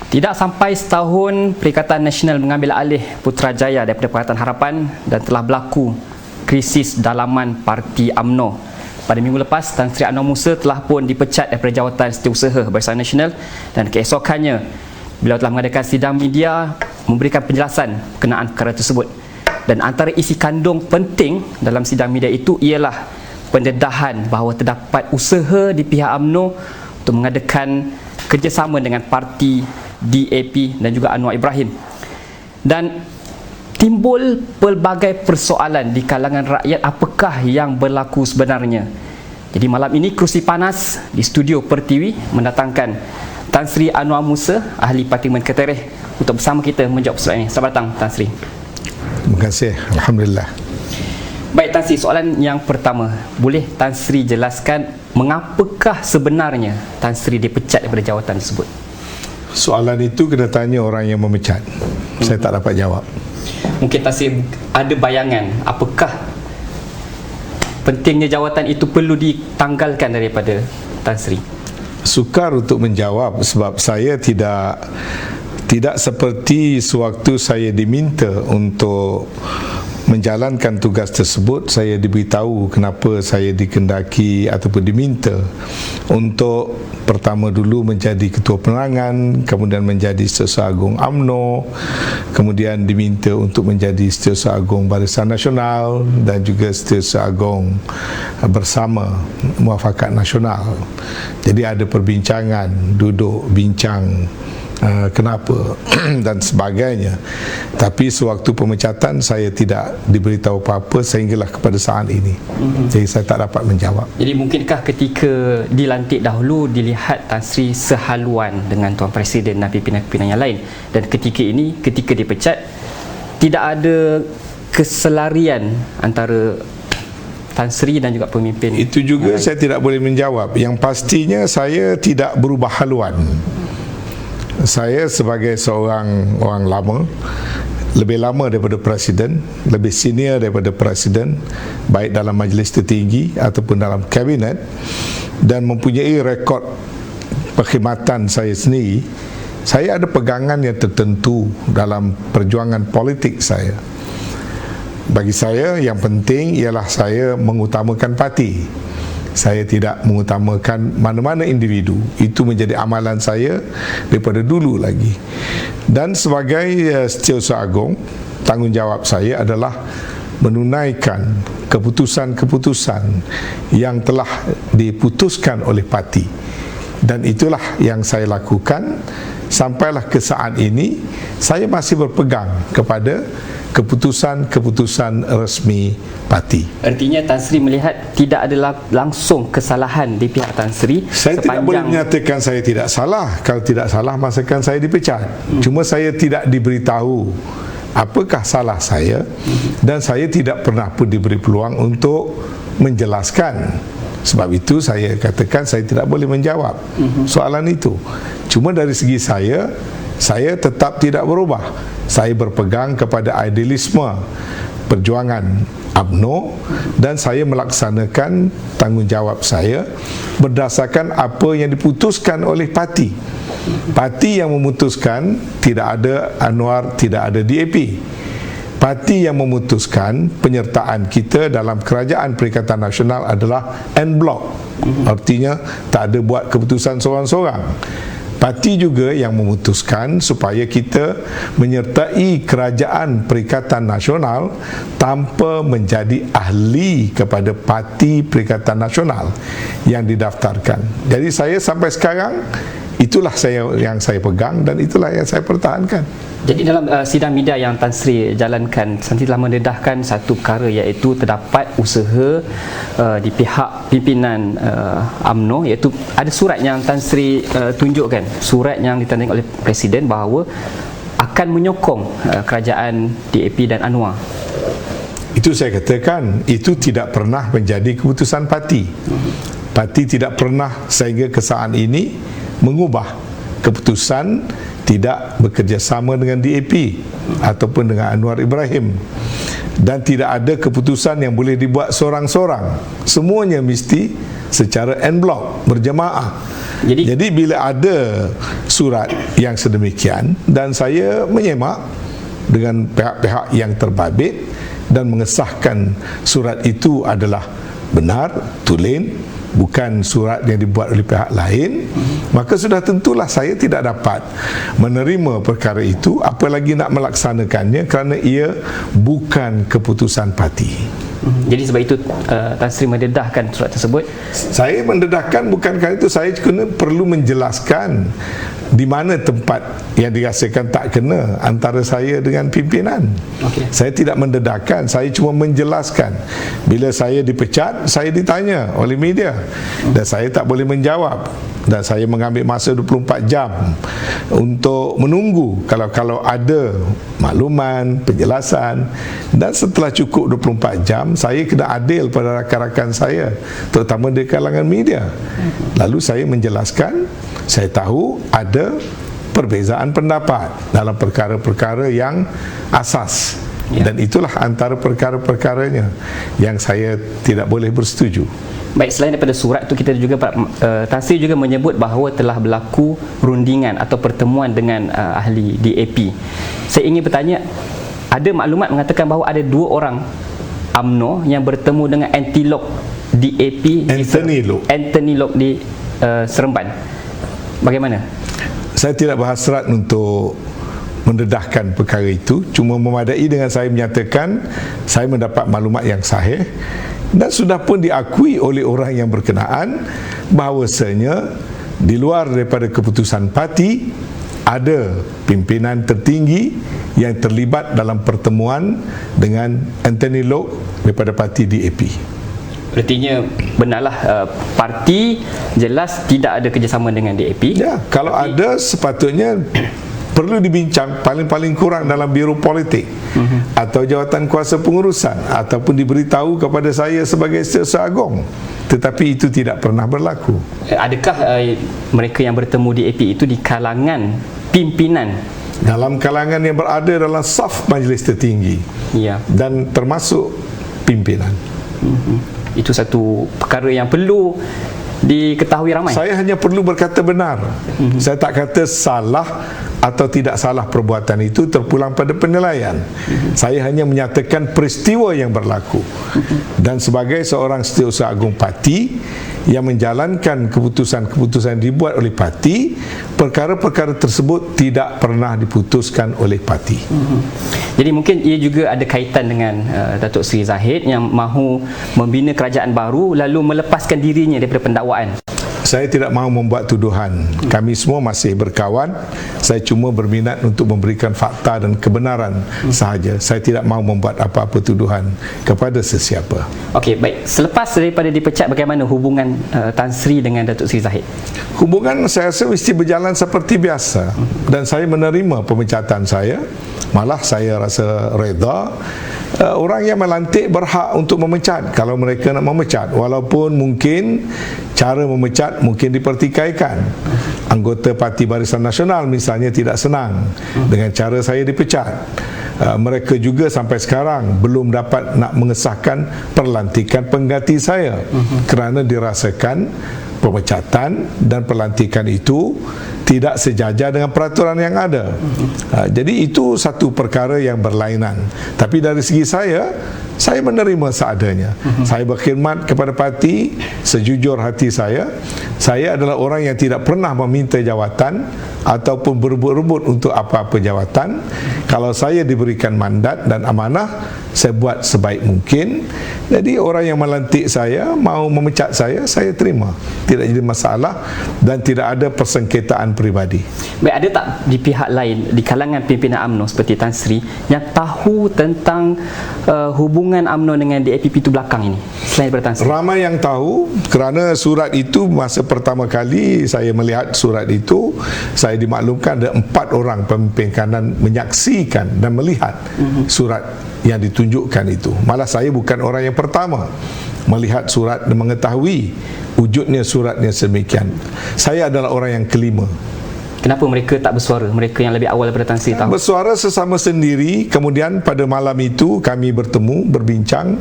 Tidak sampai setahun, Perikatan Nasional mengambil alih Putrajaya daripada Pakatan Harapan dan telah berlaku krisis dalaman Parti UMNO. Pada minggu lepas, Tan Sri Anwar Musa telah pun dipecat daripada jawatan Setiausaha Barisan Nasional dan keesokannya, beliau telah mengadakan sidang media memberikan penjelasan berkenaan perkara tersebut. Dan antara isi kandung penting dalam sidang media itu ialah pendedahan bahawa terdapat usaha di pihak UMNO untuk mengadakan kerjasama dengan parti DAP dan juga Anwar Ibrahim. Dan timbul pelbagai persoalan di kalangan rakyat, apakah yang berlaku sebenarnya. Jadi malam ini Kerusi Panas di studio Pertiwi mendatangkan Tan Sri Anwar Musa, ahli Parlimen Ketereh, untuk bersama kita menjawab soalan ini. Selamat datang Tan Sri. Terima kasih. Alhamdulillah. Baik Tan Sri, soalan yang pertama, boleh Tan Sri jelaskan mengapakah sebenarnya Tan Sri dipecat daripada jawatan tersebut? Soalan itu kena tanya orang yang memecat. Saya tak dapat jawab. Mungkin Tan Sri ada bayangan apakah pentingnya jawatan itu perlu ditanggalkan daripada Tan Sri? Sukar untuk menjawab sebab saya tidak seperti sewaktu saya diminta untuk menjalankan tugas tersebut. Saya diberitahu kenapa saya dikendaki ataupun diminta untuk pertama dulu menjadi ketua penerangan, kemudian menjadi Setiausaha Agung UMNO, kemudian diminta untuk menjadi Setiausaha Agung Barisan Nasional dan juga Setiausaha Agung bersama Muafakat Nasional. Jadi ada perbincangan, duduk bincang kenapa dan sebagainya. Tapi sewaktu pemecatan saya tidak diberitahu apa-apa sehinggalah kepada saat ini. Jadi saya tak dapat menjawab. Jadi mungkinkah ketika dilantik dahulu dilihat Tan Sri sehaluan dengan Tuan Presiden dan pimpinan-pimpinan yang lain, dan ketika ini, ketika dipecat, tidak ada keselarian antara Tan Sri dan juga pemimpin? Itu juga saya tidak boleh menjawab. Yang pastinya saya tidak berubah haluan. Saya sebagai seorang orang lama, lebih lama daripada Presiden, lebih senior daripada Presiden, baik dalam majlis tertinggi ataupun dalam kabinet, dan mempunyai rekod perkhidmatan saya sendiri. Saya ada pegangan yang tertentu dalam perjuangan politik saya. Bagi saya yang penting ialah saya mengutamakan parti. Saya tidak mengutamakan mana-mana individu. Itu menjadi amalan saya daripada dulu lagi. Dan sebagai Setiausaha Agung, tanggungjawab saya adalah menunaikan keputusan-keputusan yang telah diputuskan oleh parti. Dan itulah yang saya lakukan sampailah ke saat ini. Saya masih berpegang kepada keputusan-keputusan resmi parti. Artinya Tan Sri melihat tidak ada langsung kesalahan di pihak Tan Sri. Saya tidak boleh menyatakan saya tidak salah. Kalau tidak salah, masakan saya dipecat. Cuma saya tidak diberitahu apakah salah saya, dan saya tidak pernah pun diberi peluang untuk menjelaskan. Sebab itu saya katakan saya tidak boleh menjawab soalan itu. Cuma dari segi saya tetap tidak berubah. Saya berpegang kepada idealisme perjuangan UMNO dan saya melaksanakan tanggungjawab saya berdasarkan apa yang diputuskan oleh parti. Parti yang memutuskan tidak ada Anwar, tidak ada DAP. Parti yang memutuskan penyertaan kita dalam Kerajaan Perikatan Nasional adalah en bloc. Artinya tak ada buat keputusan seorang-seorang. Parti juga yang memutuskan supaya kita menyertai Kerajaan Perikatan Nasional tanpa menjadi ahli kepada Parti Perikatan Nasional yang didaftarkan. Jadi saya sampai sekarang itulah yang saya pegang dan itulah yang saya pertahankan. Jadi dalam sidang media yang Tan Sri jalankan, Tan Sri telah mendedahkan satu perkara, iaitu terdapat usaha di pihak pimpinan UMNO, iaitu ada surat yang Tan Sri tunjukkan, surat yang ditandai oleh Presiden bahawa akan menyokong kerajaan DAP dan Anwar. Itu saya katakan, itu tidak pernah menjadi keputusan parti. Parti tidak pernah sehingga ke saat ini mengubah keputusan tidak bekerjasama dengan DAP ataupun dengan Anwar Ibrahim, dan tidak ada keputusan yang boleh dibuat seorang-seorang. Semuanya mesti secara en bloc, berjemaah. Jadi bila ada surat yang sedemikian dan saya menyemak dengan pihak-pihak yang terbabit dan mengesahkan surat itu adalah benar, tulen, bukan surat yang dibuat oleh pihak lain, maka sudah tentulah saya tidak dapat menerima perkara itu, apalagi nak melaksanakannya, kerana ia bukan keputusan parti. Jadi sebab itu Tan Sri mendedahkan surat tersebut. Saya mendedahkan bukan kerana itu, saya kena perlu menjelaskan di mana tempat yang dirasakan tak kena antara saya dengan pimpinan. Saya tidak mendedahkan, saya cuma menjelaskan. Bila saya dipecat, saya ditanya oleh media dan saya tak boleh menjawab, dan saya mengambil masa 24 jam untuk menunggu kalau ada makluman, penjelasan, dan setelah cukup 24 jam saya kena adil pada rakan-rakan saya, terutama di kalangan media. Lalu saya menjelaskan, saya tahu ada perbezaan pendapat dalam perkara-perkara yang asas, dan itulah antara perkara-perkaranya yang saya tidak boleh bersetuju. Baik, selain daripada surat itu, kita juga Tan Sri juga menyebut bahawa telah berlaku rundingan atau pertemuan dengan ahli DAP. Saya ingin bertanya, ada maklumat mengatakan bahawa ada 2 orang UMNO yang bertemu dengan Anti-Lok DAP Anthony Lok di Seremban. Bagaimana? Saya tidak berhasrat untuk mendedahkan perkara itu, cuma memadai dengan saya menyatakan saya mendapat maklumat yang sahih dan sudah pun diakui oleh orang yang berkenaan bahawasanya di luar daripada keputusan parti ada pimpinan tertinggi yang terlibat dalam pertemuan dengan Anthony Lok daripada parti DAP. Artinya benarlah parti jelas tidak ada kerjasama dengan DAP. Ya, kalau ada sepatutnya perlu dibincang paling-paling kurang dalam biro politik atau jawatan kuasa pengurusan, ataupun diberitahu kepada saya sebagai Setiausaha Agong. Tetapi itu tidak pernah berlaku. Adakah mereka yang bertemu DAP itu di kalangan pimpinan? Dalam kalangan yang berada dalam saf majlis tertinggi, dan termasuk pimpinan. Itu satu perkara yang perlu diketahui ramai. Saya hanya perlu berkata benar. Saya tak kata salah atau tidak salah perbuatan itu, terpulang pada penilaian. Saya hanya menyatakan peristiwa yang berlaku. Dan sebagai seorang Setiausaha Agong Parti yang menjalankan keputusan-keputusan dibuat oleh parti, perkara-perkara tersebut tidak pernah diputuskan oleh parti. Jadi mungkin ia juga ada kaitan dengan Datuk Seri Zahid yang mahu membina kerajaan baru lalu melepaskan dirinya daripada pendakwaan. Saya tidak mahu membuat tuduhan. Kami semua masih berkawan. Saya cuma berminat untuk memberikan fakta dan kebenaran sahaja. Saya tidak mahu membuat apa-apa tuduhan kepada sesiapa. Okey, baik. Selepas daripada dipecat, bagaimana hubungan Tan Sri dengan Datuk Seri Zahid? Hubungan saya rasa mesti berjalan seperti biasa, dan saya menerima pemecatan saya. Malah saya rasa reda. Orang yang melantik berhak untuk memecat kalau mereka nak memecat, walaupun mungkin cara memecat mungkin dipertikaikan. Anggota Parti Barisan Nasional misalnya tidak senang dengan cara saya dipecat. Mereka juga sampai sekarang belum dapat nak mengesahkan pelantikan pengganti saya kerana dirasakan pemecatan dan pelantikan itu tidak sejajar dengan peraturan yang ada. Jadi itu satu perkara yang berlainan. Tapi dari segi saya menerima seadanya. Saya berkhidmat kepada parti sejujur hati saya. Saya adalah orang yang tidak pernah meminta jawatan ataupun berebut-rebut untuk apa-apa jawatan. Kalau saya diberikan mandat dan amanah, saya buat sebaik mungkin. Jadi orang yang melantik saya, mau memecat saya terima. Tidak jadi masalah dan tidak ada persengketaan peribadi. Baik, ada tak di pihak lain, di kalangan pimpinan UMNO seperti Tan Sri, yang tahu tentang hubungan UMNO dengan DAP itu belakang ini, selain daripada Tan Sri? Ramai yang tahu, kerana surat itu masa pertama kali saya melihat surat itu, saya dimaklumkan ada 4 orang pemimpin kanan menyaksikan dan melihat surat yang ditunjukkan itu. Malah saya bukan orang yang pertama melihat surat dan mengetahui wujudnya suratnya sedemikian. Saya adalah orang yang kelima. Kenapa mereka tak bersuara? Mereka yang lebih awal daripada Tan Sri tahu. Bersuara sesama sendiri. Kemudian pada malam itu kami bertemu, berbincang,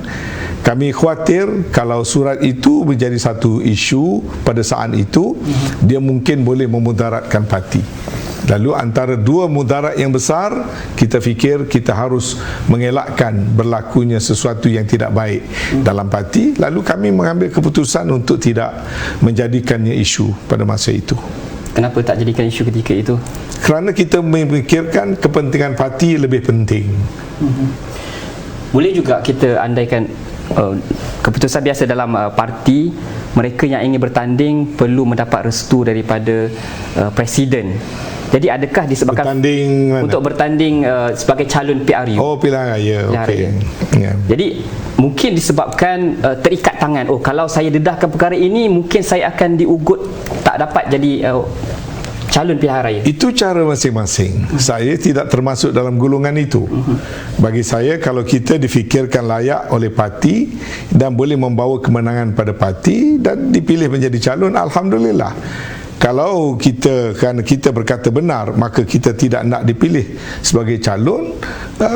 Kami khawatir kalau surat itu menjadi satu isu pada saat itu, dia mungkin boleh memudaratkan parti. Lalu antara dua mudarat yang besar, kita fikir kita harus mengelakkan berlakunya sesuatu yang tidak baik dalam parti. Lalu kami mengambil keputusan untuk tidak menjadikannya isu pada masa itu. Kenapa tak jadikan isu ketika itu? Kerana kita memikirkan kepentingan parti lebih penting. Boleh juga kita andaikan keputusan biasa dalam parti, mereka yang ingin bertanding perlu mendapat restu daripada presiden. Jadi adakah disebabkan bertanding untuk bertanding sebagai calon PRU? Oh, pilihan raya. Okey. Yeah. Jadi mungkin disebabkan terikat tangan. Oh, kalau saya dedahkan perkara ini, mungkin saya akan diugut, tak dapat jadi calon pilihan raya. Itu cara masing-masing. Saya tidak termasuk dalam golongan itu. Bagi saya, kalau kita difikirkan layak oleh parti dan boleh membawa kemenangan pada parti dan dipilih menjadi calon, alhamdulillah. Kalau kerana kita berkata benar, maka kita tidak nak dipilih sebagai calon,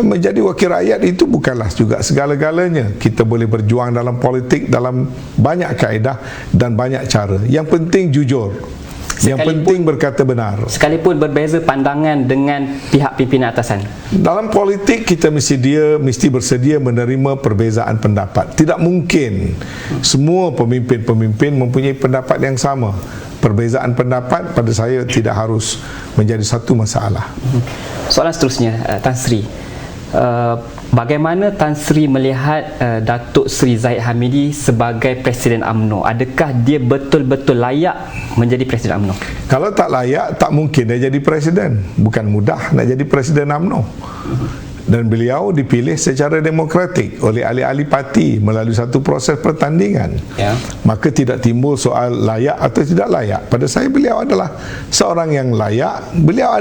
menjadi wakil rakyat itu bukanlah juga segala-galanya. Kita boleh berjuang dalam politik dalam banyak kaedah dan banyak cara. Yang penting jujur. Yang penting berkata benar. Sekalipun berbeza pandangan dengan pihak pimpinan atasan. Dalam politik kita mesti bersedia menerima perbezaan pendapat. Tidak mungkin semua pemimpin-pemimpin mempunyai pendapat yang sama. Perbezaan pendapat pada saya tidak harus menjadi satu masalah. Soalan seterusnya, Tan Sri, bagaimana Tan Sri melihat Datuk Seri Zahid Hamidi sebagai Presiden UMNO? Adakah dia betul-betul layak menjadi Presiden UMNO? Kalau tak layak, tak mungkin dia jadi Presiden. Bukan mudah nak jadi Presiden UMNO. Dan beliau dipilih secara demokratik oleh ahli-ahli parti melalui satu proses pertandingan. Maka tidak timbul soal layak atau tidak layak. Pada saya beliau adalah seorang yang layak. Beliau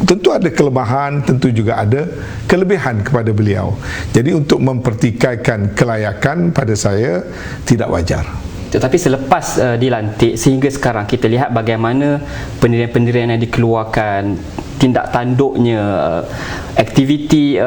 tentu ada kelemahan, tentu juga ada kelebihan kepada beliau. Jadi untuk mempertikaikan kelayakan pada saya tidak wajar. Tetapi selepas dilantik sehingga sekarang kita lihat bagaimana pendirian-pendirian yang dikeluarkan, tindak tanduknya, aktiviti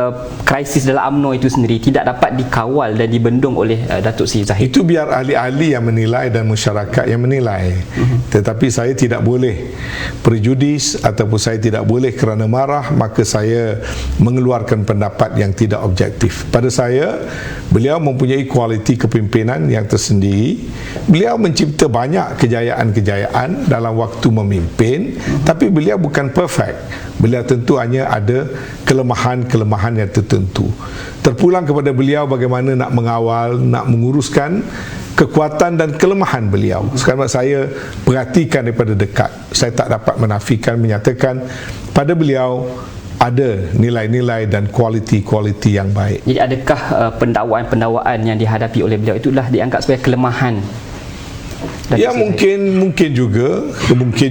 krisis dalam UMNO itu sendiri tidak dapat dikawal dan dibendung oleh Datuk Seri Zahid. Itu biar ahli-ahli yang menilai dan masyarakat yang menilai. Tetapi saya tidak boleh prejudis ataupun saya tidak boleh kerana marah maka saya mengeluarkan pendapat yang tidak objektif. Pada saya, beliau mempunyai kualiti kepimpinan yang tersendiri. Beliau mencipta banyak kejayaan-kejayaan dalam waktu memimpin, tapi beliau bukan perfect. Beliau tentu hanya ada kelemahan-kelemahan yang tertentu. Terpulang kepada beliau bagaimana nak mengawal, nak menguruskan kekuatan dan kelemahan beliau. Sekarang saya perhatikan daripada dekat. Saya tak dapat menafikan, menyatakan pada beliau ada nilai-nilai dan kualiti-kualiti yang baik. Jadi adakah pendakwaan-pendakwaan yang dihadapi oleh beliau itulah dianggap sebagai kelemahan? Ya mungkin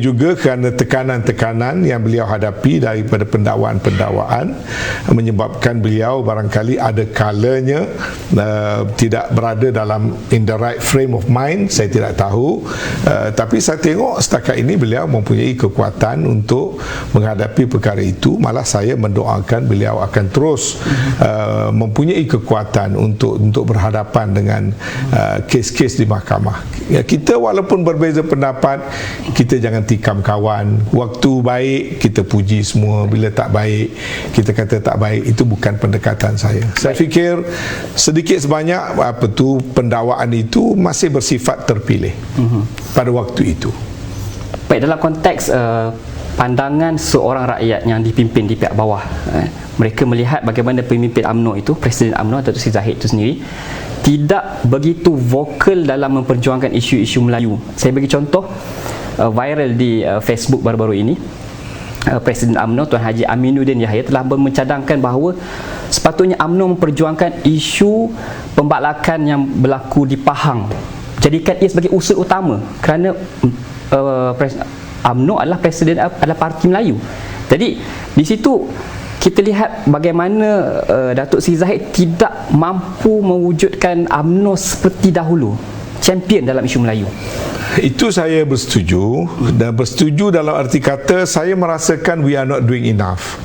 juga kerana tekanan-tekanan yang beliau hadapi daripada pendakwaan-pendakwaan menyebabkan beliau barangkali ada kalanya tidak berada dalam in the right frame of mind. Saya tidak tahu, tapi saya tengok setakat ini beliau mempunyai kekuatan untuk menghadapi perkara itu. Malah saya mendoakan beliau akan terus mempunyai kekuatan untuk berhadapan dengan kes-kes di mahkamah. Ya, kita walaupun berbeza pendapat, kita jangan tikam kawan. Waktu baik kita puji semua, bila tak baik kita kata tak baik. Itu bukan pendekatan saya. Saya fikir sedikit sebanyak pendakwaan itu masih bersifat terpilih pada waktu itu. Baik, dalam konteks pandangan seorang rakyat yang dipimpin di pihak bawah, mereka melihat bagaimana pemimpin UMNO itu, Presiden UMNO Datuk Seri Zahid itu sendiri tidak begitu vokal dalam memperjuangkan isu-isu Melayu. Saya bagi contoh viral di Facebook baru-baru ini. Presiden UMNO Tuan Haji Aminuddin Yahya telah mencadangkan bahawa sepatutnya UMNO memperjuangkan isu pembalakan yang berlaku di Pahang, jadikan ia sebagai usul utama kerana UMNO adalah presiden adalah parti Melayu. Jadi di situ kita lihat bagaimana Datuk Seri Zahid tidak mampu mewujudkan UMNO seperti dahulu, champion dalam isu Melayu. Itu saya bersetuju, dan bersetuju dalam arti kata saya merasakan we are not doing enough.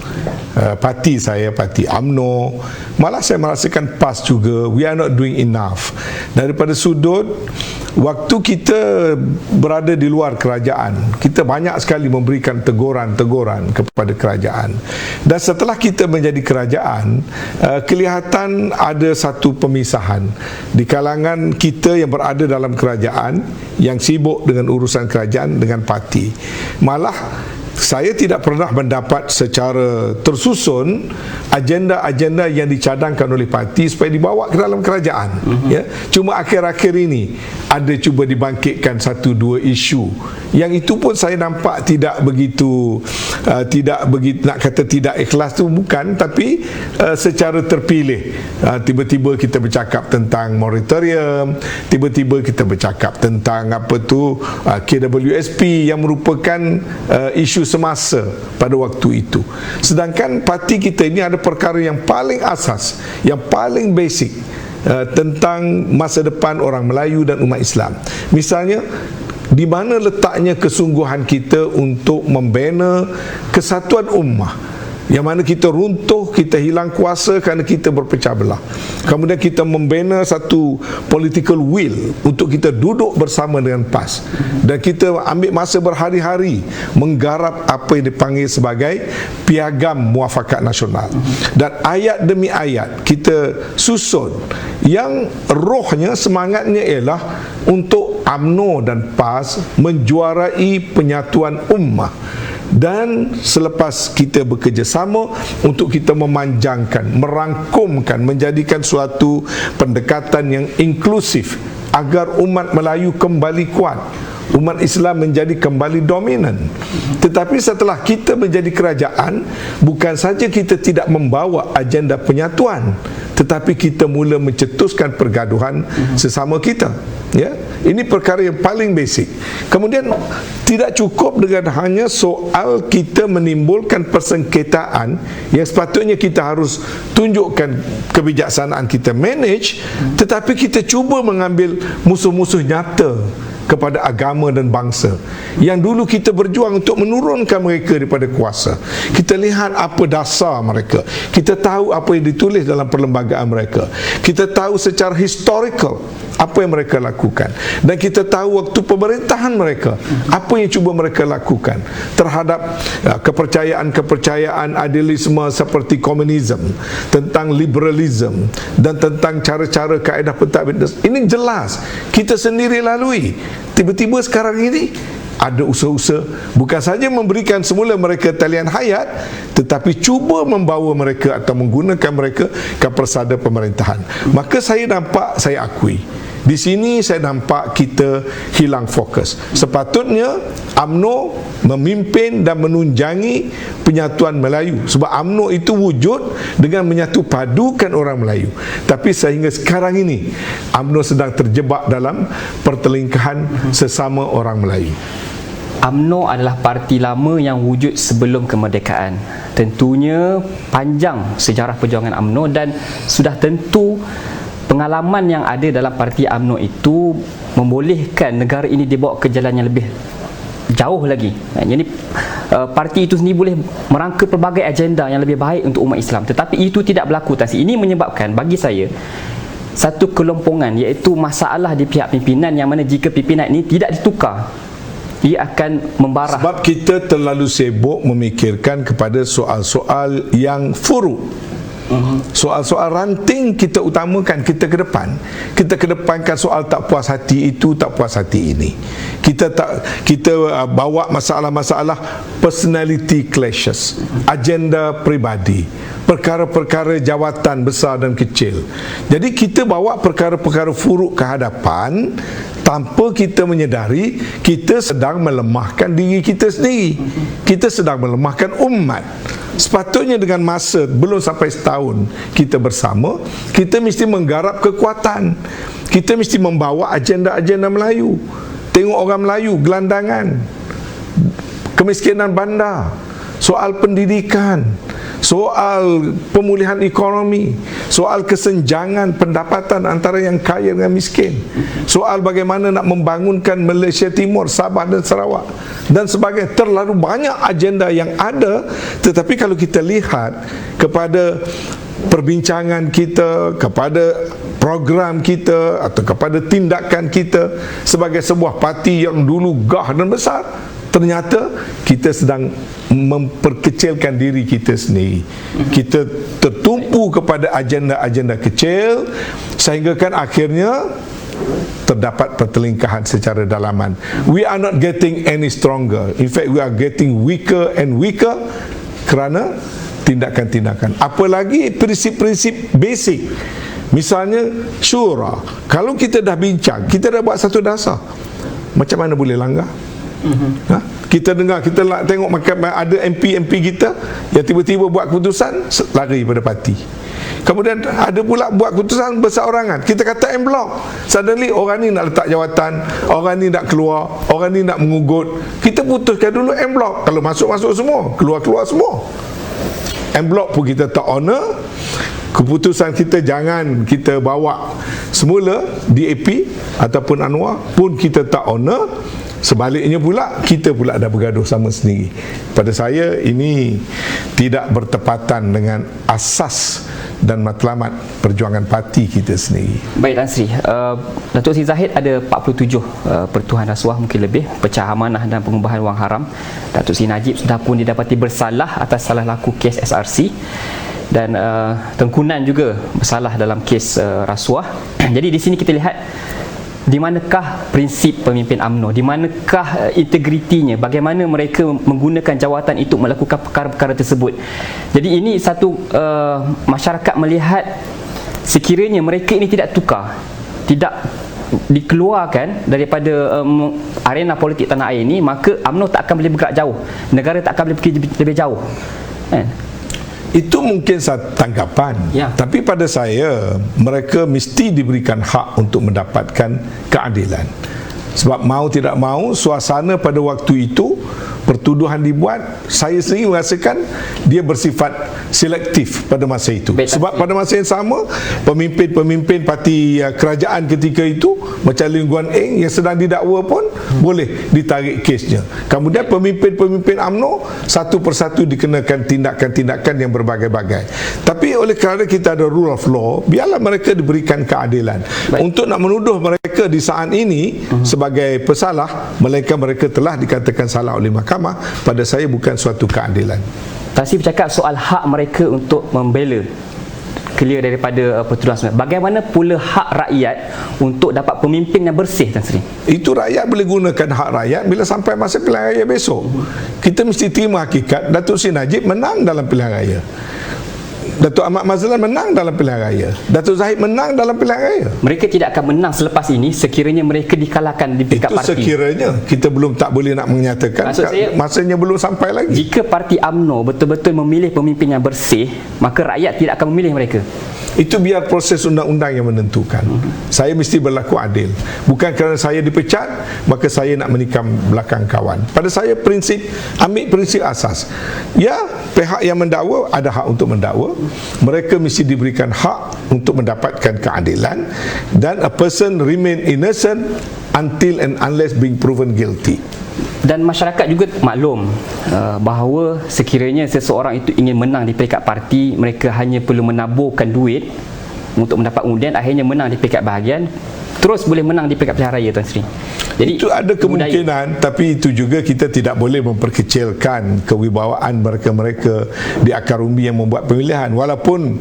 parti saya, parti UMNO. Malah saya merasakan PAS juga, we are not doing enough. Daripada sudut waktu kita berada di luar kerajaan, kita banyak sekali memberikan teguran-teguran kepada kerajaan. Dan setelah kita menjadi kerajaan, kelihatan ada satu pemisahan di kalangan kita yang berada dalam kerajaan, yang sibuk dengan urusan kerajaan dengan parti. Malah saya tidak pernah mendapat secara tersusun agenda-agenda yang dicadangkan oleh parti supaya dibawa ke dalam kerajaan. Ya, cuma akhir-akhir ini ada cuba dibangkitkan satu dua isu yang itu pun saya nampak tidak begitu nak kata tidak ikhlas tu bukan, tapi secara terpilih. Tiba-tiba kita bercakap tentang moratorium, tiba-tiba kita bercakap tentang KWSP yang merupakan isu semasa pada waktu itu. Sedangkan parti kita ini ada perkara yang paling asas, yang paling basic tentang masa depan orang Melayu dan umat Islam. Misalnya, di mana letaknya kesungguhan kita untuk membina kesatuan ummah, yang mana kita runtuh, kita hilang kuasa kerana kita berpecah belah. Kemudian kita membina satu political will untuk kita duduk bersama dengan PAS, dan kita ambil masa berhari-hari menggarap apa yang dipanggil sebagai piagam muafakat nasional. Dan ayat demi ayat kita susun, yang rohnya, semangatnya ialah untuk UMNO dan PAS menjuarai penyatuan ummah. Dan selepas kita bekerjasama untuk kita memanjangkan, merangkumkan, menjadikan suatu pendekatan yang inklusif agar umat Melayu kembali kuat, umat Islam menjadi kembali dominan. Tetapi setelah kita menjadi kerajaan, bukan saja kita tidak membawa agenda penyatuan, tetapi kita mula mencetuskan pergaduhan sesama kita. Ya, ini perkara yang paling basic. Kemudian tidak cukup dengan hanya soal kita menimbulkan persengketaan yang sepatutnya kita harus tunjukkan kebijaksanaan kita manage, tetapi kita cuba mengambil musuh-musuh nyata kepada agama dan bangsa yang dulu kita berjuang untuk menurunkan mereka daripada kuasa. Kita lihat apa dasar mereka, kita tahu apa yang ditulis dalam perlembagaan mereka, kita tahu secara historical apa yang mereka lakukan, dan kita tahu waktu pemerintahan mereka apa yang cuba mereka lakukan terhadap kepercayaan-kepercayaan idealisme seperti komunisme, tentang liberalism, dan tentang cara-cara kaedah pentadbiran. Ini jelas kita sendiri lalui. Tiba-tiba sekarang ini ada usaha-usaha bukan saja memberikan semula mereka talian hayat, tetapi cuba membawa mereka atau menggunakan mereka ke persada pemerintahan. Maka saya nampak, saya akui, di sini saya nampak kita hilang fokus. Sepatutnya UMNO memimpin dan menunjangi penyatuan Melayu, sebab UMNO itu wujud dengan menyatu padukan orang Melayu. Tapi sehingga sekarang ini UMNO sedang terjebak dalam pertelingkahan sesama orang Melayu. UMNO adalah parti lama yang wujud sebelum kemerdekaan. Tentunya panjang sejarah perjuangan UMNO, dan sudah tentu pengalaman yang ada dalam parti UMNO itu membolehkan negara ini dibawa ke jalan yang lebih jauh lagi. Jadi parti itu sendiri boleh merangka pelbagai agenda yang lebih baik untuk umat Islam. Tetapi itu tidak berlaku. Ini menyebabkan bagi saya satu kelompongan, iaitu masalah di pihak pimpinan, yang mana jika pimpinan ini tidak ditukar, ia akan membarah. Sebab kita terlalu sibuk memikirkan kepada soal-soal yang furu. Soal-soal ranting kita utamakan, kita kedepankan soal tak puas hati itu, tak puas hati ini. Kita bawa masalah-masalah personality clashes, agenda peribadi, perkara-perkara jawatan besar dan kecil. Jadi kita bawa perkara-perkara furuk ke hadapan tanpa kita menyedari kita sedang melemahkan diri kita sendiri. Kita sedang melemahkan umat. Sepatutnya dengan masa belum sampai setahun kita bersama, kita mesti menggarap kekuatan. Kita mesti membawa agenda-agenda Melayu. Tengok orang Melayu gelandangan, kemiskinan bandar, soal pendidikan, soal pemulihan ekonomi, soal kesenjangan pendapatan antara yang kaya dengan miskin, soal bagaimana nak membangunkan Malaysia Timur, Sabah dan Sarawak. dan sebagainya. Terlalu banyak agenda yang ada, tetapi kalau kita lihat kepada perbincangan kita, kepada program kita atau kepada tindakan kita sebagai sebuah parti yang dulu gah dan besar, ternyata kita sedang memperkecilkan diri kita sendiri. Kita tertumpu kepada agenda-agenda kecil sehingga kan akhirnya terdapat pertelingkahan secara dalaman. We are not getting any stronger. In fact, we are getting weaker and weaker kerana tindakan-tindakan. Apalagi prinsip-prinsip basic. Misalnya syura. Kalau kita dah bincang, kita dah buat satu dasar, macam mana boleh langgar? Kita dengar, kita tengok ada MP kita yang tiba-tiba buat keputusan lari pada parti. Kemudian ada pula buat keputusan berseorangan. Kita kata en bloc. Suddenly orang ni nak letak jawatan, orang ni nak keluar, orang ni nak mengugut. Kita putuskan dulu en bloc. Kalau masuk-masuk semua, keluar-keluar semua. En bloc pun kita tak honor. Keputusan kita jangan kita bawa semula DAP ataupun Anwar pun kita tak honor. Sebaliknya pula, kita pula dah bergaduh sama sendiri. Pada saya, ini tidak bertepatan dengan asas dan matlamat perjuangan parti kita sendiri. Baik, Tan Sri, Datuk Seri Zahid ada 47 pertuhan rasuah, mungkin lebih, pecah amanah dan pengubahan wang haram. Datuk Seri Najib sudah pun didapati bersalah atas salah laku kes SRC, dan Tengku Nan juga bersalah dalam kes rasuah. Jadi di sini kita lihat di manakah prinsip pemimpin UMNO, di manakah integritinya, bagaimana mereka menggunakan jawatan itu melakukan perkara-perkara tersebut. Jadi ini satu masyarakat melihat sekiranya mereka ini tidak tukar, tidak dikeluarkan daripada arena politik tanah air ini, maka UMNO tak akan boleh bergerak jauh, negara tak akan boleh pergi lebih jauh. Itu mungkin satu tanggapan, ya. Tapi pada saya, mereka mesti diberikan hak untuk mendapatkan keadilan. Sebab mau tidak mau, suasana pada waktu itu, pertuduhan dibuat, saya sendiri merasakan dia bersifat selektif pada masa itu. Sebab pada masa yang sama, pemimpin-pemimpin parti kerajaan ketika itu, macam Lim Guan Eng yang sedang didakwa pun boleh ditarik kesnya. Kemudian pemimpin-pemimpin UMNO satu persatu dikenakan tindakan-tindakan yang berbagai-bagai. Tapi oleh kerana kita ada rule of law, biarlah mereka diberikan keadilan. Untuk nak menuduh mereka di saat ini sebagai pesalah, melainkan mereka telah dikatakan salah oleh mahkamah, pada saya bukan suatu keadilan. Tan Sri bercakap soal hak mereka untuk membela, clear daripada pertuduhan sebenarnya. Bagaimana pula hak rakyat untuk dapat pemimpin yang bersih, Tan Sri? Itu rakyat boleh gunakan hak rakyat bila sampai masa pilihan raya besok. Kita mesti terima hakikat Datuk Seri Najib menang dalam pilihan raya, Datuk Ahmad Mazlan menang dalam pilihan raya, Datuk Zahid menang dalam pilihan raya. Mereka tidak akan menang selepas ini sekiranya mereka dikalahkan di peringkat parti. Itu sekiranya, kita belum tak boleh nak menyatakan. Masanya belum sampai lagi. Jika parti UMNO betul-betul memilih pemimpin yang bersih, maka rakyat tidak akan memilih mereka. Itu biar proses undang-undang yang menentukan. Saya mesti berlaku adil. Bukan kerana saya dipecat, maka saya nak menikam belakang kawan. Pada saya prinsip, ambil prinsip asas. Ya, pihak yang mendakwa ada hak untuk mendakwa. Mereka mesti diberikan hak untuk mendapatkan keadilan, dan a person remain innocent until and unless being proven guilty. Dan masyarakat juga maklum bahawa sekiranya seseorang itu ingin menang di peringkat parti, mereka hanya perlu menaburkan duit untuk mendapat undian, akhirnya menang di peringkat bahagian, terus boleh menang di peringkat pilihan raya, Tan Sri. Jadi itu ada kemungkinan, tapi itu juga kita tidak boleh memperkecilkan kewibawaan mereka-mereka di akar umbi yang membuat pemilihan. Walaupun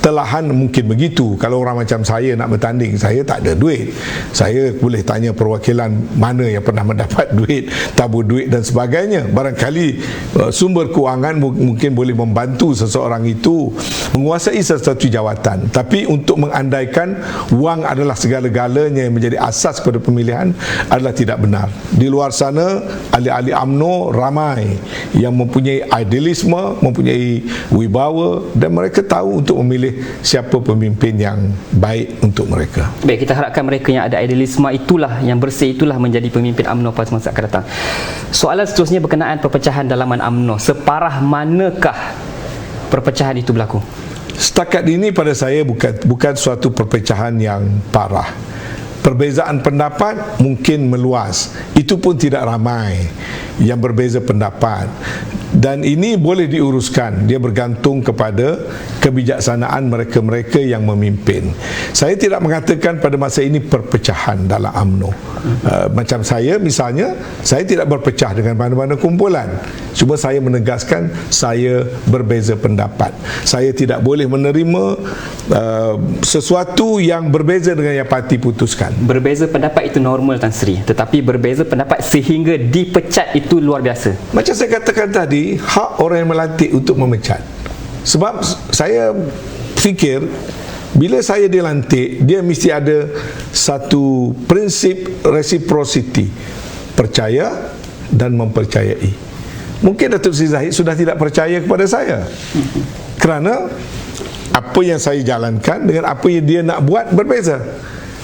telahan mungkin begitu. Kalau orang macam saya nak bertanding, saya tak ada duit. Saya boleh tanya perwakilan mana yang pernah mendapat duit, tabur duit dan sebagainya. Barangkali sumber kewangan mungkin boleh membantu seseorang itu menguasai sesuatu jawatan. Tapi untuk mengandaikan wang adalah segala-galanya yang menjadi asas pada pemilihan adalah tidak benar. Di luar sana, ahli-ahli UMNO ramai yang mempunyai idealisme, mempunyai wibawa, dan mereka tahu untuk memilih siapa pemimpin yang baik untuk mereka. Baik, kita harapkan mereka yang ada idealisme itulah, yang bersih itulah menjadi pemimpin UMNO pada masa akan datang. Soalan seterusnya berkenaan perpecahan dalaman UMNO. Separah manakah perpecahan itu berlaku? Setakat ini pada saya bukan suatu perpecahan yang parah. Perbezaan pendapat mungkin meluas. Itu pun tidak ramai yang berbeza pendapat. Dan ini boleh diuruskan. Dia bergantung kepada kebijaksanaan mereka-mereka yang memimpin. Saya tidak mengatakan pada masa ini perpecahan dalam UMNO. Macam saya misalnya, saya tidak berpecah dengan mana-mana kumpulan. Cuma saya menegaskan saya berbeza pendapat. Saya tidak boleh menerima sesuatu yang berbeza dengan yang parti putuskan. Berbeza pendapat itu normal, Tan Sri, tetapi berbeza pendapat sehingga dipecat itu luar biasa. Macam saya katakan tadi, hak orang yang melantik untuk memecat. Sebab saya fikir bila saya dilantik, dia mesti ada satu prinsip reciprocity, percaya dan mempercayai. Mungkin Datuk Seri Zahid sudah tidak percaya kepada saya, kerana apa yang saya jalankan dengan apa yang dia nak buat berbeza.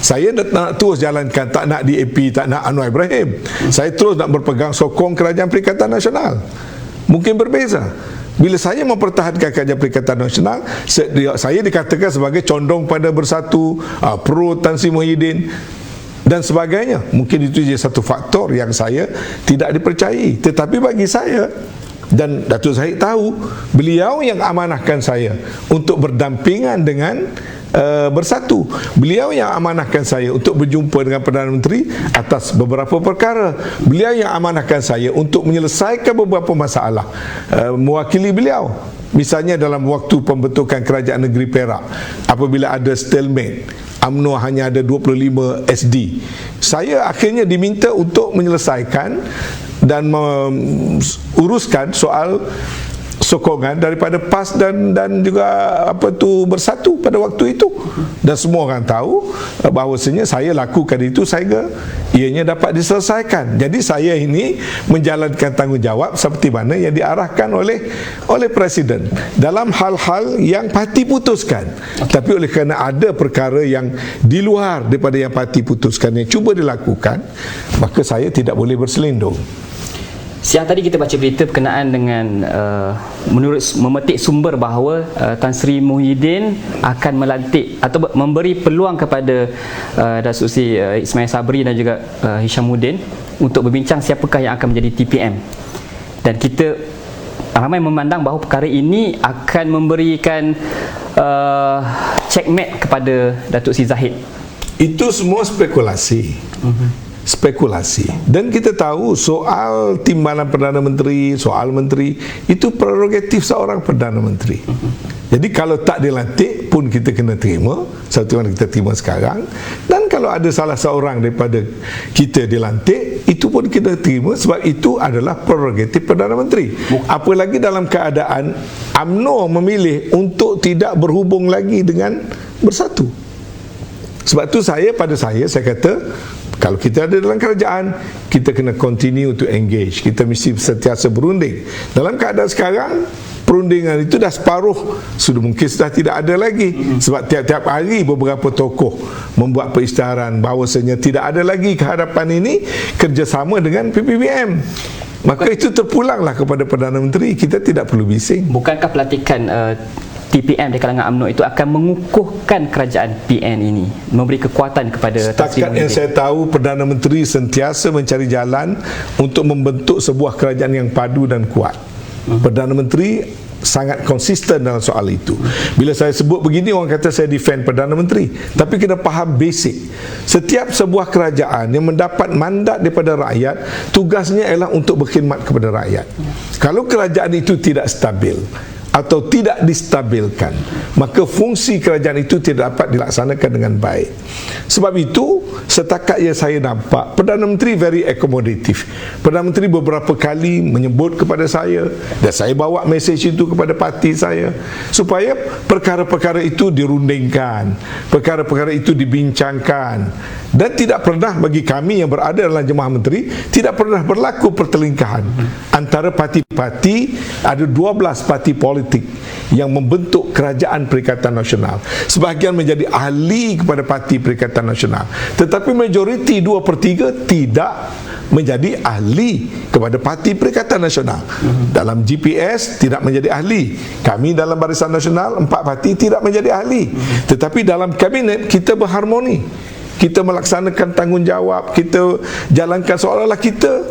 Saya nak terus jalankan, tak nak DAP, tak nak Anwar Ibrahim. Saya terus nak berpegang sokong Kerajaan Perikatan Nasional. Mungkin berbeza. Bila saya mempertahankan Kerajaan Perikatan Nasional, saya dikatakan sebagai condong pada bersatu, pro Tan Sri Muhyiddin dan sebagainya. Mungkin itu je satu faktor yang saya tidak dipercayai. Tetapi bagi saya, dan Datuk Zahid tahu, beliau yang amanahkan saya untuk berdampingan dengan bersatu. Beliau yang amanahkan saya untuk berjumpa dengan Perdana Menteri atas beberapa perkara. Beliau yang amanahkan saya untuk menyelesaikan beberapa masalah, mewakili beliau. Misalnya dalam waktu pembentukan Kerajaan Negeri Perak, apabila ada stalemate, UMNO hanya ada 25 SD, saya akhirnya diminta untuk menyelesaikan dan uruskan soal sokongan daripada PAS dan juga bersatu pada waktu itu. Dan semua orang tahu bahawasanya saya lakukan itu sehingga ianya dapat diselesaikan. Jadi saya ini menjalankan tanggungjawab seperti mana yang diarahkan oleh Presiden dalam hal-hal yang parti putuskan. Tapi oleh kerana ada perkara yang di luar daripada yang parti putuskan yang cuba dilakukan, maka saya tidak boleh berselindung. Siang tadi kita baca berita berkenaan dengan menurut memetik sumber bahawa Tan Sri Muhyiddin akan melantik atau memberi peluang kepada Datuk Seri Ismail Sabri dan juga Hishamuddin untuk berbincang siapakah yang akan menjadi TPM. Dan kita ramai memandang bahawa perkara ini akan memberikan checkmate kepada Datuk Seri Zahid. Itu semua spekulasi. Spekulasi. Dan kita tahu soal timbalan Perdana Menteri, soal menteri, itu prerogatif seorang Perdana Menteri. Jadi kalau tak dilantik pun kita kena terima, seperti yang kita terima sekarang. Dan kalau ada salah seorang daripada kita dilantik, itu pun kita terima sebab itu adalah prerogatif Perdana Menteri. Apalagi dalam keadaan UMNO memilih untuk tidak berhubung lagi dengan bersatu. Sebab tu saya kata, kalau kita ada dalam kerajaan, kita kena continue to engage. Kita mesti sentiasa berunding. Dalam keadaan sekarang, perundingan itu dah separuh, mungkin sudah tidak ada lagi. Sebab tiap-tiap hari beberapa tokoh membuat perisytiharan bahawasanya tidak ada lagi kehadapan ini kerjasama dengan PPBM. Maka itu terpulanglah kepada Perdana Menteri. Kita tidak perlu bising. Bukankah pelantikan TPM di kalangan UMNO itu akan mengukuhkan kerajaan PN ini, memberi kekuatan kepada Tan Sri Muhyiddin? Setakat yang saya tahu, Perdana Menteri sentiasa mencari jalan untuk membentuk sebuah kerajaan yang padu dan kuat. Perdana Menteri sangat konsisten dalam soal itu. Bila saya sebut begini, orang kata saya defend Perdana Menteri, tapi kena faham basic. Setiap sebuah kerajaan yang mendapat mandat daripada rakyat, tugasnya ialah untuk berkhidmat kepada rakyat. Kalau kerajaan itu tidak stabil atau tidak distabilkan, maka fungsi kerajaan itu tidak dapat dilaksanakan dengan baik. Sebab itu, setakat yang saya nampak, Perdana Menteri very accommodative. Perdana Menteri beberapa kali menyebut kepada saya, dan saya bawa mesej itu kepada parti saya, supaya perkara-perkara itu dirundingkan, perkara-perkara itu dibincangkan. Dan tidak pernah bagi kami yang berada dalam Jemaah Menteri, tidak pernah berlaku pertelingkahan antara parti-parti. Ada 12 parti politik yang membentuk Kerajaan Perikatan Nasional. Sebahagian menjadi ahli kepada Parti Perikatan Nasional, tetapi majoriti 2/3 tidak menjadi ahli kepada Parti Perikatan Nasional. Dalam GPS tidak menjadi ahli. Kami dalam Barisan Nasional 4 parti tidak menjadi ahli. Tetapi dalam kabinet kita berharmoni. kita melaksanakan tanggungjawab, kita jalankan seolah-olah kita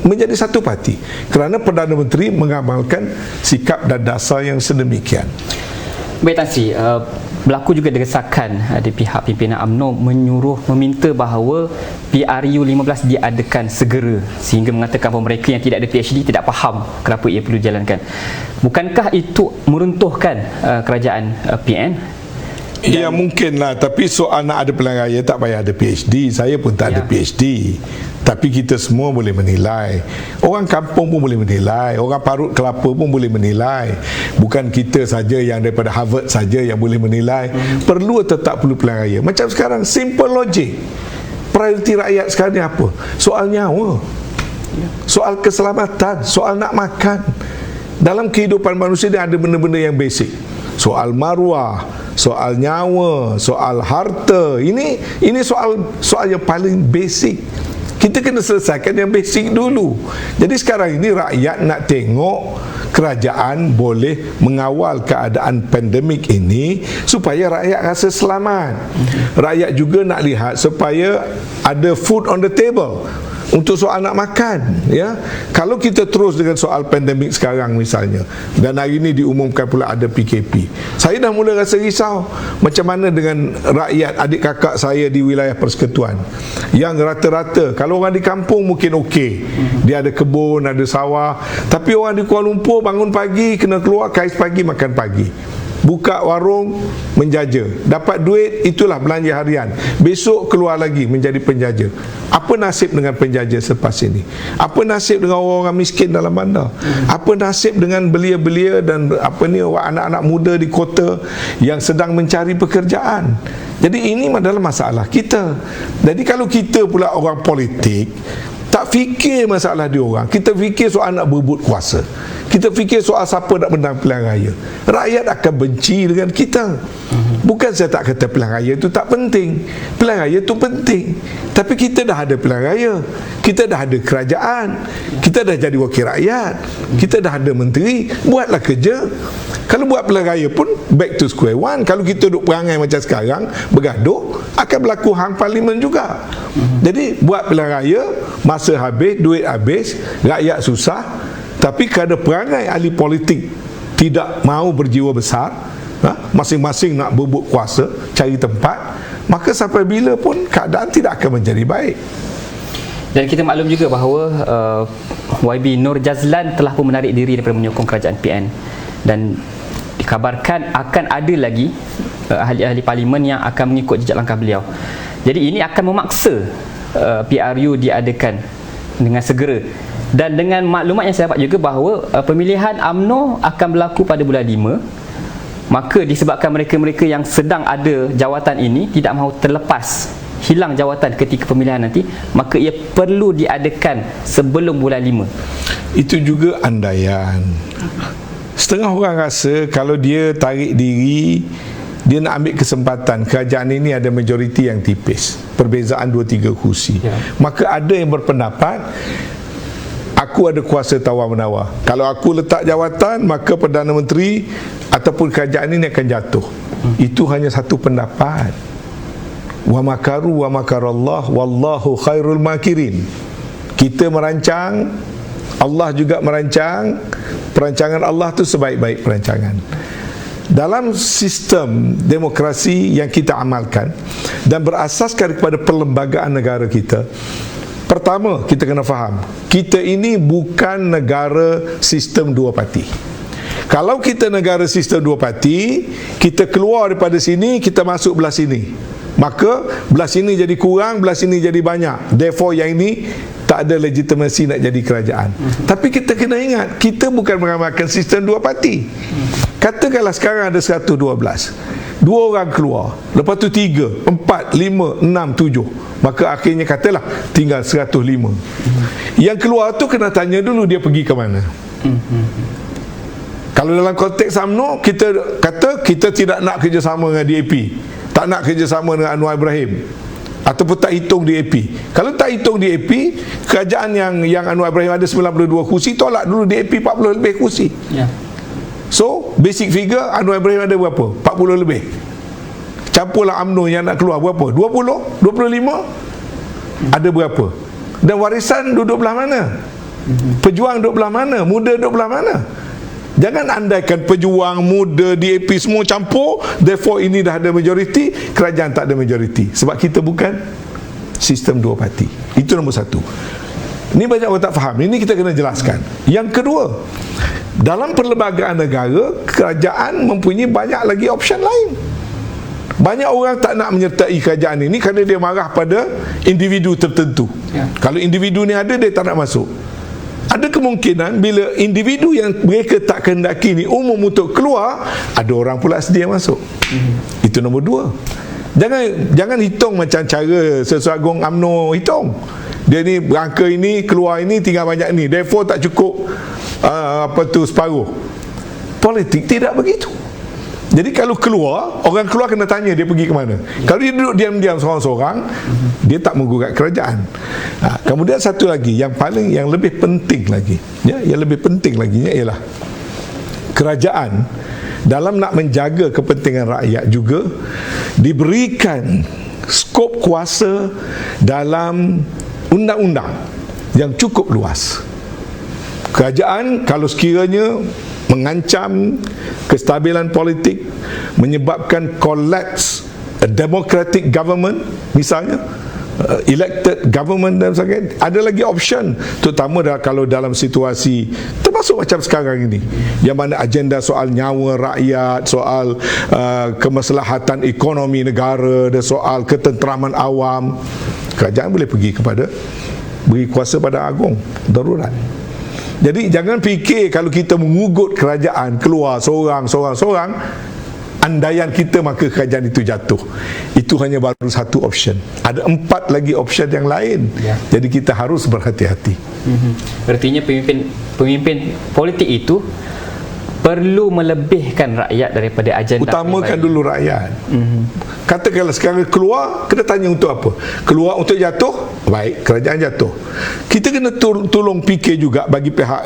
menjadi satu parti, kerana Perdana Menteri mengamalkan sikap dan dasar yang sedemikian. Baik Tan Sri, berlaku juga desakan di pihak pimpinan UMNO meminta bahawa PRU 15 diadakan segera, sehingga mengatakan bahawa mereka yang tidak ada PhD tidak faham kenapa ia perlu dijalankan. Bukankah itu meruntuhkan kerajaan PN? Ya mungkinlah, tapi soal nak ada pilihan raya tak payah ada PhD. Saya pun tak ada PhD, tapi kita semua boleh menilai. Orang kampung pun boleh menilai, orang parut kelapa pun boleh menilai. Bukan kita saja yang daripada Harvard saja yang boleh menilai. Perlu atau tak perlu pilihan raya. Macam sekarang, simple logic. Prioriti rakyat sekarang ni apa? Soal nyawa, soal keselamatan, soal nak makan. Dalam kehidupan manusia dia ada benda-benda yang basic. Soal maruah, soal nyawa, soal harta. Ini soal yang paling basic. Kita kena selesaikan yang basic dulu. Jadi sekarang ini rakyat nak tengok kerajaan boleh mengawal keadaan pandemik ini supaya rakyat rasa selamat. Rakyat juga nak lihat supaya ada food on the table untuk soal nak makan, ya. Kalau kita terus dengan soal pandemik sekarang misalnya, dan hari ini diumumkan pula ada PKP, saya dah mula rasa risau. Macam mana dengan rakyat adik kakak saya di wilayah persekutuan yang rata-rata, kalau orang di kampung mungkin okey, dia ada kebun, ada sawah, tapi orang di Kuala Lumpur bangun pagi kena keluar kais pagi makan pagi, buka warung menjaja, dapat duit itulah belanja harian, besok keluar lagi menjadi penjaja. Apa nasib dengan penjaja selepas ini? Apa nasib dengan orang-orang miskin dalam bandar? Apa nasib dengan belia-belia dan anak-anak muda di kota yang sedang mencari pekerjaan? Jadi ini adalah masalah kita. Jadi kalau kita pula orang politik tak fikir masalah dia orang, kita fikir soal nak berebut kuasa, kita fikir soal siapa nak menang pilihan raya, rakyat akan benci dengan kita. Bukan saya tak kata pilihan raya itu tak penting, pilihan raya itu penting, tapi kita dah ada pilihan raya, kita dah ada kerajaan, kita dah jadi wakil rakyat, kita dah ada menteri, buatlah kerja. Kalau buat pilihan raya pun back to square one. Kalau kita duduk perangai macam sekarang, bergaduh, akan berlaku hang parlimen juga. Jadi buat pilihan raya, masa habis, duit habis, rakyat susah. Tapi kerana perangai ahli politik tidak mahu berjiwa besar, masing-masing nak berebut kuasa, cari tempat, maka sampai bila pun keadaan tidak akan menjadi baik. Dan kita maklum juga bahawa YB Nur Jazlan telah pun menarik diri daripada menyokong kerajaan PN, dan dikabarkan akan ada lagi ahli-ahli parlimen yang akan mengikut jejak langkah beliau. Jadi ini akan memaksa PRU diadakan dengan segera. Dan dengan maklumat yang saya dapat juga bahawa pemilihan UMNO akan berlaku pada bulan 5, maka disebabkan mereka-mereka yang sedang ada jawatan ini tidak mahu terlepas hilang jawatan ketika pemilihan nanti, maka ia perlu diadakan sebelum bulan 5. Itu juga andaian. Setengah orang rasa kalau dia tarik diri, dia nak ambil kesempatan kerajaan ini ada majoriti yang tipis, perbezaan 2-3 kursi, maka ada yang berpendapat aku ada kuasa tawar-menawar. Kalau aku letak jawatan, maka Perdana Menteri ataupun kerajaan ini akan jatuh. Itu hanya satu pendapat. Wa makaru wa makarallah wallahu khairul makirin. Kita merancang, Allah juga merancang. Perancangan Allah tu sebaik-baik perancangan. Dalam sistem demokrasi yang kita amalkan dan berasaskan kepada perlembagaan negara kita, pertama kita kena faham, kita ini bukan negara sistem dua parti. Kalau kita negara sistem dua parti, kita keluar daripada sini, kita masuk belah sini, maka belah sini jadi kurang, belah sini jadi banyak. Therefore yang ini tak ada legitimasi nak jadi kerajaan. Tapi kita kena ingat, kita bukan mengamalkan sistem dua parti. Katakanlah sekarang ada 112, 2 orang keluar, lepas tu 3, 4, 5, 6, 7, maka akhirnya katalah tinggal 105. Yang keluar tu kena tanya dulu dia pergi ke mana. Kalau dalam konteks UMNO, kita kata kita tidak nak kerjasama dengan DAP, tak nak kerjasama dengan Anwar Ibrahim, ataupun tak hitung DAP. Kalau tak hitung DAP, kerajaan yang Anwar Ibrahim ada 92 kursi, tolak dulu DAP 40 lebih kursi. So basic figure Anwar Ibrahim ada berapa? 40 lebih. campurlah UMNO yang nak keluar berapa? 20? 25? Ada berapa? Dan warisan duduk belah mana? Pejuang duduk belah mana? Muda duduk belah mana? Jangan andaikan pejuang, muda, DAP semua campur, therefore ini dah ada majoriti, kerajaan tak ada majoriti. Sebab kita bukan sistem dua parti. Itu nombor satu. Ini banyak orang tak faham. Ini kita kena jelaskan. Yang kedua, dalam perlembagaan negara, kerajaan mempunyai banyak lagi option lain. Banyak orang tak nak menyertai kerajaan ini kerana dia marah pada individu tertentu. Kalau individu ni ada, dia tak nak masuk. Ada kemungkinan bila individu yang mereka tak kehendaki ni umum untuk keluar, ada orang pula sedia masuk. Itu nombor dua. Jangan hitung macam cara Sesuai Agung UMNO hitung. Dia ni rangka ini, keluar ini, tinggal banyak ni, therefore tak cukup separuh. Politik tidak begitu. Jadi kalau keluar, orang keluar kena tanya dia pergi ke mana. Kalau dia duduk diam-diam seorang-seorang, dia tak menggugat kerajaan. Kemudian satu lagi yang lebih penting lagi, yang lebih penting lagi ialah kerajaan dalam nak menjaga kepentingan rakyat juga diberikan skop kuasa dalam undang-undang yang cukup luas. Kerajaan kalau sekiranya mengancam kestabilan politik, menyebabkan collapse a democratic government, misalnya elected government dan sebagainya, ada lagi option, terutama kalau dalam situasi termasuk macam sekarang ini, yang mana agenda soal nyawa rakyat, soal kemaslahatan ekonomi negara dan soal ketenteraman awam, kerajaan boleh pergi kepada beri kuasa pada agung darurat. Jadi jangan fikir kalau kita mengugut kerajaan keluar seorang, andaian kita maka kerajaan itu jatuh. Itu hanya baru satu option. Ada 4 lagi option yang lain. Jadi kita harus berhati-hati. Artinya pemimpin politik itu perlu melebihkan rakyat daripada agenda utamakan pribadi. Dulu rakyat. Katakanlah sekarang keluar, kena tanya untuk apa? Keluar untuk jatuh, baik, kerajaan jatuh. Kita kena tolong fikir juga bagi pihak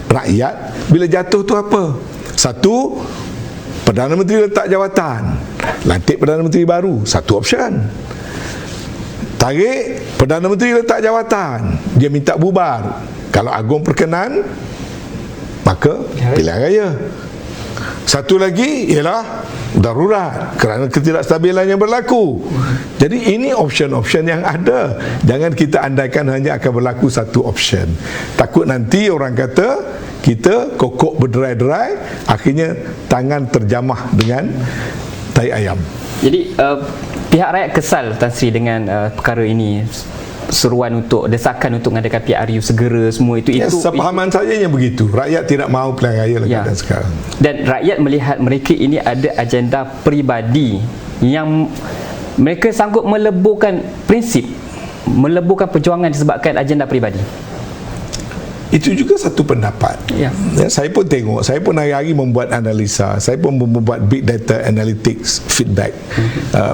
rakyat, bila jatuh tu apa? Satu, Perdana Menteri letak jawatan, lantik Perdana Menteri baru, satu option. Tarik, Perdana Menteri letak jawatan, dia minta bubar. Kalau Agung perkenan, maka pilihan raya. Satu lagi ialah darurat kerana ketidakstabilan yang berlaku. Jadi ini option-option yang ada. Jangan kita andaikan hanya akan berlaku satu option. Takut nanti orang kata kita kokok berderai-derai, akhirnya tangan terjamah dengan tai ayam. Jadi pihak rakyat kesal Tan Sri dengan perkara ini, seruan untuk desakan untuk mengadakan PRU segera semua itu sepahaman saya yang begitu. Rakyat tidak mahu pilihan raya keadaan sekarang. Dan rakyat melihat mereka ini ada agenda peribadi yang mereka sanggup meleburkan prinsip, meleburkan perjuangan disebabkan agenda peribadi. Itu juga satu pendapat. Saya pun tengok, saya pun hari-hari membuat analisa, saya pun membuat big data analytics feedback.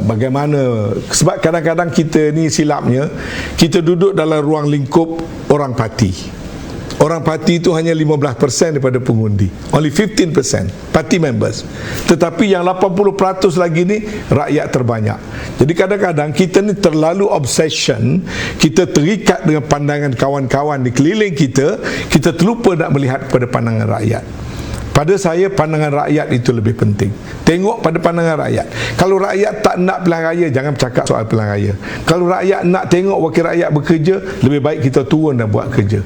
Bagaimana, sebab kadang-kadang kita ni silapnya, kita duduk dalam ruang lingkup orang parti. Orang parti itu hanya 15% daripada pengundi, only 15% party members. Tetapi yang 80% lagi ni rakyat terbanyak. Jadi kadang-kadang kita ni terlalu obsession, kita terikat dengan pandangan kawan-kawan di keliling kita, kita terlupa nak melihat kepada pandangan rakyat. Pada saya, pandangan rakyat itu lebih penting. Tengok pada pandangan rakyat. Kalau rakyat tak nak pilihan raya, jangan bercakap soal pilihan raya. Kalau rakyat nak tengok wakil rakyat bekerja, lebih baik kita turun dan buat kerja.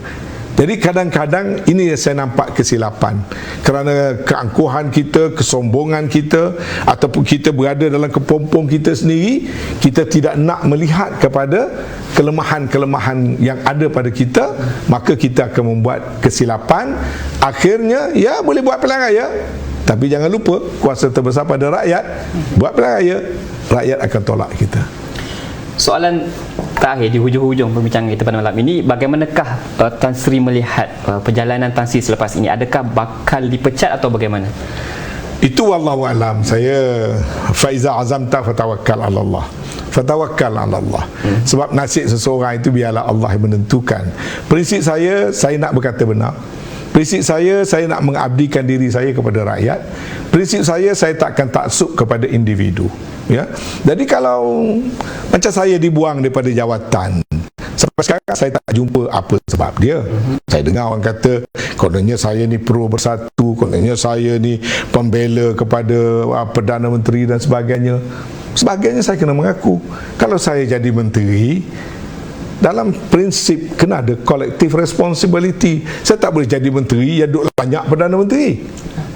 Jadi kadang-kadang ini yang saya nampak kesilapan, kerana keangkuhan kita, kesombongan kita, ataupun kita berada dalam kepompong kita sendiri, kita tidak nak melihat kepada kelemahan-kelemahan yang ada pada kita, maka kita akan membuat kesilapan. Akhirnya ya boleh buat pilihan raya, tapi jangan lupa kuasa terbesar pada rakyat. Buat pilihan raya, rakyat akan tolak kita. Soalan terakhir di hujung-hujung perbincangan kita pada malam ini, bagaimanakah Tan Sri melihat perjalanan Tan Sri selepas ini? Adakah bakal dipecat atau bagaimana? Itu wallahu alam. Saya faiza azamta fatawakkal 'ala Allah. Fatawakkal 'ala Allah. Sebab nasib seseorang itu biarlah Allah yang menentukan. Prinsip saya nak berkata benar. Prinsip saya nak mengabdikan diri saya kepada rakyat. Prinsip saya takkan taksub kepada individu. Ya. Jadi kalau macam saya dibuang daripada jawatan, sampai sekarang saya tak jumpa apa sebab dia. Saya dengar orang kata kononnya saya ni pro bersatu, kononnya saya ni pembela kepada Perdana Menteri dan sebagainya. Sebagainya saya kena mengaku, kalau saya jadi menteri, dalam prinsip kena ada collective responsibility. Saya tak boleh jadi menteri yang duduk banyak Perdana Menteri.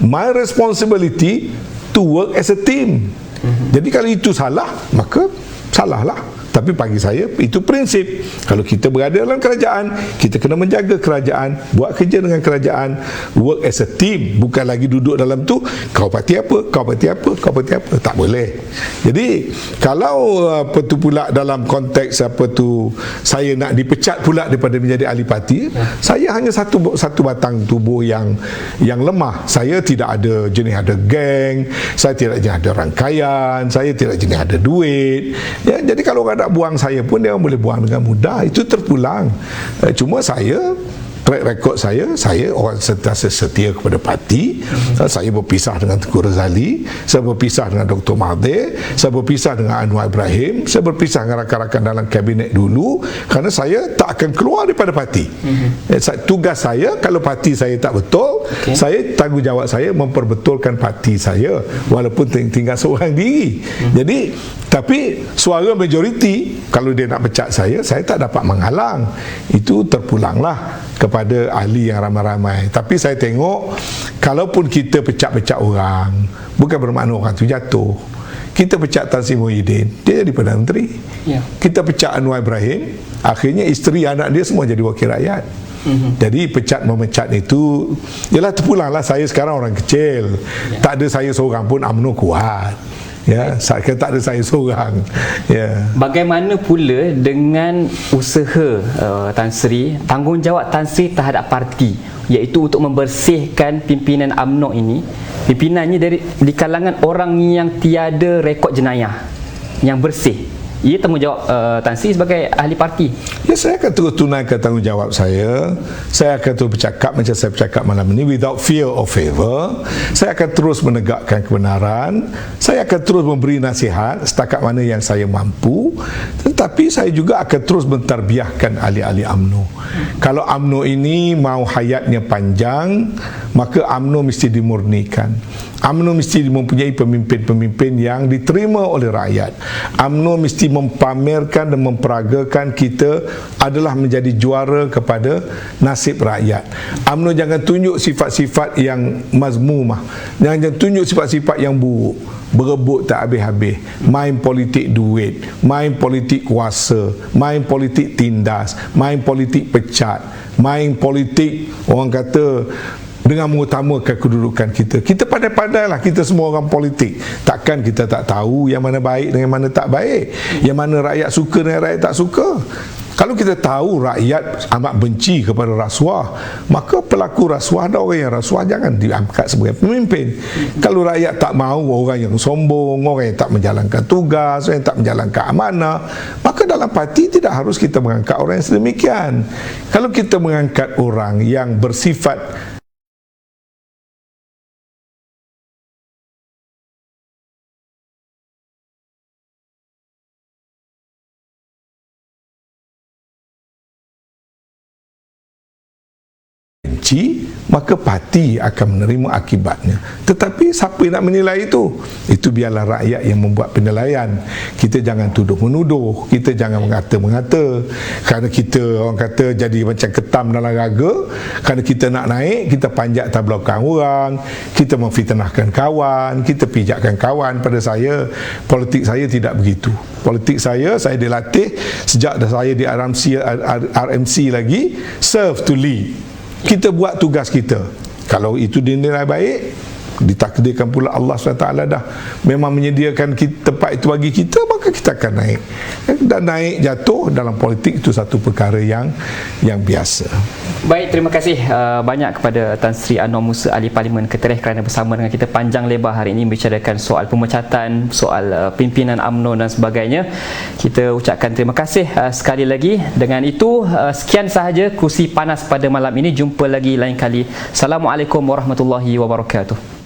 My responsibility to work as a team. Jadi kalau itu salah, maka salahlah. Tapi bagi saya itu prinsip. Kalau kita berada dalam kerajaan, kita kena menjaga kerajaan, buat kerja dengan kerajaan, work as a team, bukan lagi duduk dalam tu kau parti apa, kau parti apa, kau parti apa. Tak boleh. Jadi kalau apa tu pula dalam konteks apa tu saya nak dipecat pula daripada menjadi ahli parti, saya hanya satu batang tubuh yang lemah. Saya tidak ada jenis ada geng, saya tidak jenis ada rangkaian, saya tidak jenis ada duit. Ya, jadi kalau ada buang saya pun dia boleh buang dengan mudah, itu terpulang. Cuma saya track record saya orang sentiasa setia kepada parti. Saya berpisah dengan Tengku Razali, saya berpisah dengan Dr. Mahathir, saya berpisah dengan Anwar Ibrahim, saya berpisah dengan rakan-rakan dalam kabinet dulu, kerana saya tak akan keluar daripada parti. Tugas saya, kalau parti saya tak betul, saya tanggungjawab saya memperbetulkan parti saya, walaupun tinggal seorang diri. Jadi tapi suara majoriti, kalau dia nak pecat saya tak dapat menghalang. Itu terpulanglah kepada ahli yang ramai-ramai. Tapi saya tengok, kalaupun kita pecat-pecat orang, bukan bermakna orang tu jatuh. Kita pecat Tan Sri Muhyiddin, dia jadi Perdana Menteri. Kita pecat Anwar Ibrahim, akhirnya isteri anak dia semua jadi wakil rakyat. Jadi pecat memecat itu, ialah terpulanglah saya sekarang orang kecil. Tak ada saya seorang pun UMNO kuat. Ya, saya tak ada saya seorang. Ya. Bagaimana pula dengan usaha Tan Sri, tanggungjawab Tan Sri terhadap parti, iaitu untuk membersihkan pimpinan UMNO ini, pimpinannya di kalangan orang yang tiada rekod jenayah, yang bersih. Ia tanggungjawab Tan Sri sebagai ahli parti. Ya, saya akan terus tunaikan tanggungjawab saya. Saya akan terus bercakap macam saya bercakap malam ini, without fear or favor. Saya akan terus menegakkan kebenaran. Saya akan terus memberi nasihat setakat mana yang saya mampu. Tetapi saya juga akan terus mentarbiahkan ahli-ahli UMNO. Kalau UMNO ini mau hayatnya panjang, maka UMNO mesti dimurnikan. UMNO mesti mempunyai pemimpin-pemimpin yang diterima oleh rakyat. UMNO mesti mempamerkan dan memperagakan kita adalah menjadi juara kepada nasib rakyat. UMNO jangan tunjuk sifat-sifat yang mazmumah, jangan tunjuk sifat-sifat yang buruk, berebut tak habis-habis, main politik duit, main politik kuasa, main politik tindas, main politik pecat, main politik orang kata dengan mengutamakan kedudukan kita. Kita pandai-pandailah, kita semua orang politik. Takkan kita tak tahu yang mana baik dengan mana tak baik, yang mana rakyat suka dengan rakyat tak suka. Kalau kita tahu rakyat amat benci kepada rasuah, maka pelaku rasuah dan orang yang rasuah jangan diangkat sebagai pemimpin. Kalau rakyat tak mahu orang yang sombong, orang yang tak menjalankan tugas, orang yang tak menjalankan amanah, maka dalam parti tidak harus kita mengangkat orang yang sedemikian. Kalau kita mengangkat orang yang bersifat benci, maka parti akan menerima akibatnya. Tetapi siapa yang nak menilai itu? Itu biarlah rakyat yang membuat penilaian. Kita jangan tuduh-menuduh, kita jangan mengata-mengata. Kerana kita orang kata jadi macam ketam dalam raga, kerana kita nak naik, kita panjat atas belakang orang, kita memfitnahkan kawan, kita pijakkan kawan. Pada saya, politik saya tidak begitu. Politik saya dilatih sejak saya di RMC lagi, serve to lead. Kita buat tugas kita. Kalau itu dinilai baik, ditakdirkan pula Allah SWT dah memang menyediakan tempat itu bagi kita, maka maka kita akan naik. Dan naik jatuh dalam politik itu satu perkara yang biasa. Baik, terima kasih banyak kepada Tan Sri Anwar Musa, Ahli Parlimen Ketereh, kerana bersama dengan kita panjang lebar hari ini membicarakan soal pemecatan, soal pimpinan UMNO dan sebagainya. Kita ucapkan terima kasih sekali lagi. Dengan itu, sekian sahaja Kursi Panas pada malam ini. Jumpa lagi lain kali. Assalamualaikum warahmatullahi wabarakatuh.